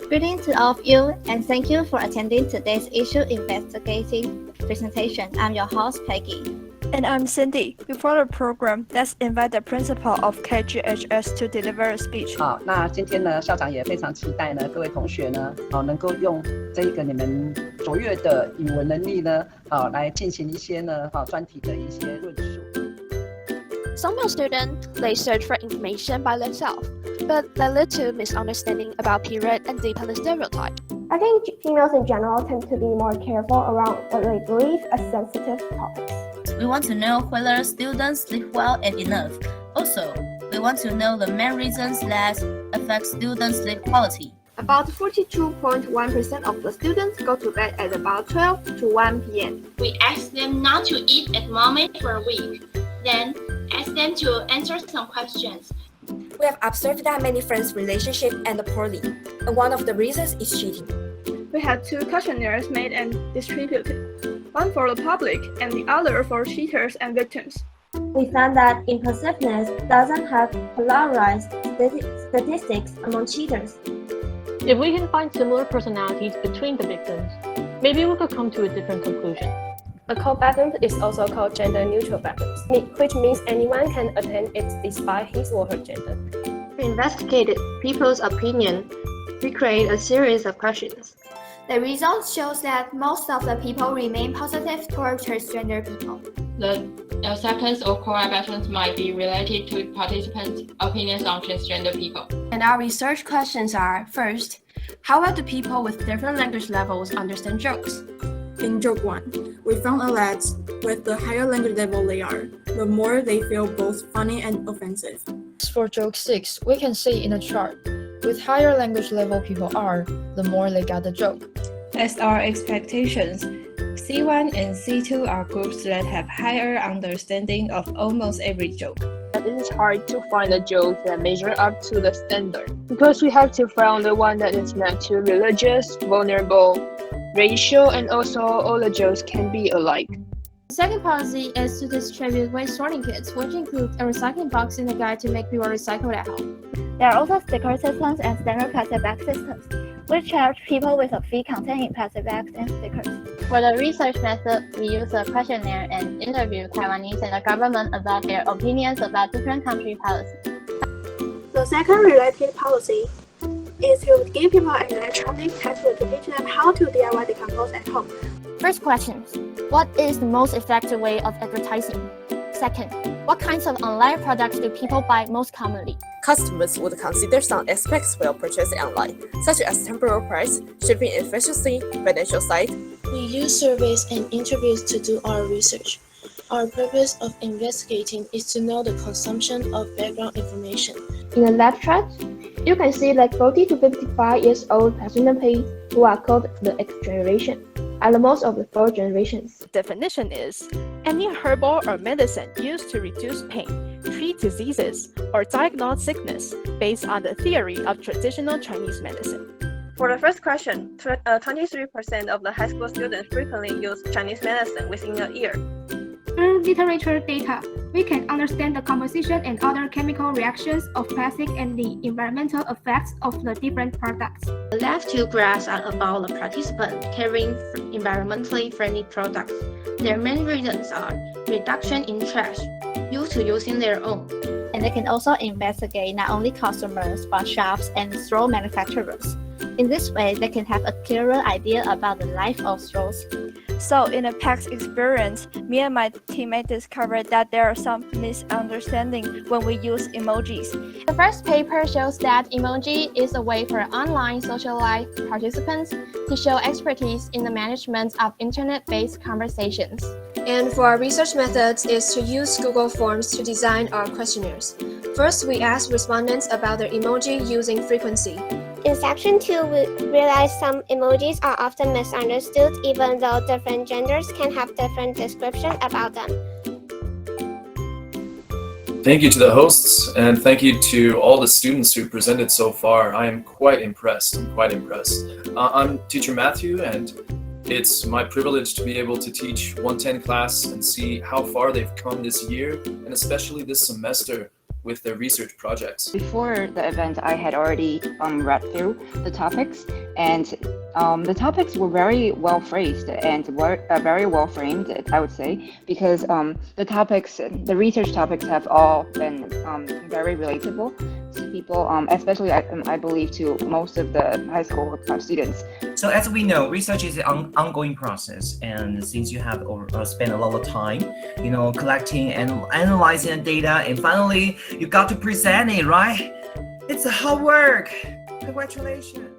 Greetings to all of you, and thank you for attending today's issue investigating presentation. I'm your host, Peggy. And I'm Cindy. Before the program, let's invite the principal of KGHS to deliver a speech. 好，那今天呢，校长也非常期待呢，各位同学呢，能够用这个你们卓越的语文能力呢，来进行一些呢，专题的一些论述。Some students, they search for information by themselves, but that led to misunderstanding about period and deepen the stereotype. I think females in general tend to be more careful around what they believe as sensitive topics. We want to know whether students sleep well and enough. Also, we want to know the main reasons that affect students' sleep quality. About 42.1% of the students go to bed at about 12 to 1 p.m. We ask them not to eat at moment for a week. Then, ask them to answer some questions. We have observed that many friends' relationships end poorly, and one of the reasons is cheating. We had 2 questionnaires made and distributed, one for the public and the other for cheaters and victims. We found that impulsiveness doesn't have polarized statistics among cheaters. If we can find similar personalities between the victims, maybe we could come to a different conclusion. A co-pattern is also called gender-neutral patterns, which means anyone can attend it despite his or her gender. We investigated people's opinion. We create a series of questions. The results shows that most of the people remain positive toward transgender people. The acceptance of core patterns might be related to participants' opinions on transgender people. And our research questions are, first, how well do people with different language levels understand jokes? In joke 1, we found that with the higher language level they are, the more they feel both funny and offensive. For joke 6, we can see in the chart, with higher language level people are, the more they get the joke. As our expectations, C1 and C2 are groups that have higher understanding of almost every joke. It is hard to find a joke that measure up to the standard, because we have to find the one that is meant to religious, vulnerable, racial, and also all the jokes can be alike. The second policy is to distribute waste sorting kits, which include a recycling box and a guide to make people recycle at home. There are also sticker systems and standard plastic bag systems, which charge people with a fee containing plastic bags and stickers. For the research method, we use a questionnaire and interview Taiwanese and the government about their opinions about different country policies. The second related policy is to give people an electronic textbook to teach them how to DIY decompose at home. First question, what is the most effective way of advertising? Second, what kinds of online products do people buy most commonly? Customers would consider some aspects while purchasing online, such as temporal price, shipping efficiency, financial side. We use surveys and interviews to do our research. Our purpose of investigating is to know the consumption of background information. In the left chart, you can see that 40 to 55 years old participants who are called the X generation are the most of the 4 generations. Definition is any herbal or medicine used to reduce pain, treat diseases, or diagnose sickness based on the theory of traditional Chinese medicine. For the first question, 23% of the high school students frequently use Chinese medicine within a year. Through literature data, we can understand the composition and other chemical reactions of plastic and the environmental effects of the different products. The left 2 graphs are about the participants carrying environmentally friendly products. Their main reasons are reduction in trash, due to using their own. And they can also investigate not only customers, but shops and straw manufacturers. In this way, they can have a clearer idea about the life of straws. So in a PAX experience, me and my teammate discovered that there are some misunderstandings when we use emojis. The first paper shows that emoji is a way for online social life participants to show expertise in the management of internet-based conversations. And for our research methods is to use Google Forms to design our questionnaires. First, we ask respondents about their emoji using frequency. In section 2, we realized some emojis are often misunderstood even though different genders can have different descriptions about them. Thank you to the hosts, and thank you to all the students who presented so far. I am quite impressed. I'm teacher Matthew, and it's my privilege to be able to teach 110 class and see how far they've come this year, and especially this semester with their research projects. Before the event, I had already read through the topics, and the topics were very well phrased and very well framed, I would say, because the research topics have all been very relatable to people, especially I believe to most of the high school students. So as we know, research is an ongoing process, and since you have spent a lot of time, collecting and analyzing the data, and finally you got to present it, right? It's a hard work. Congratulations.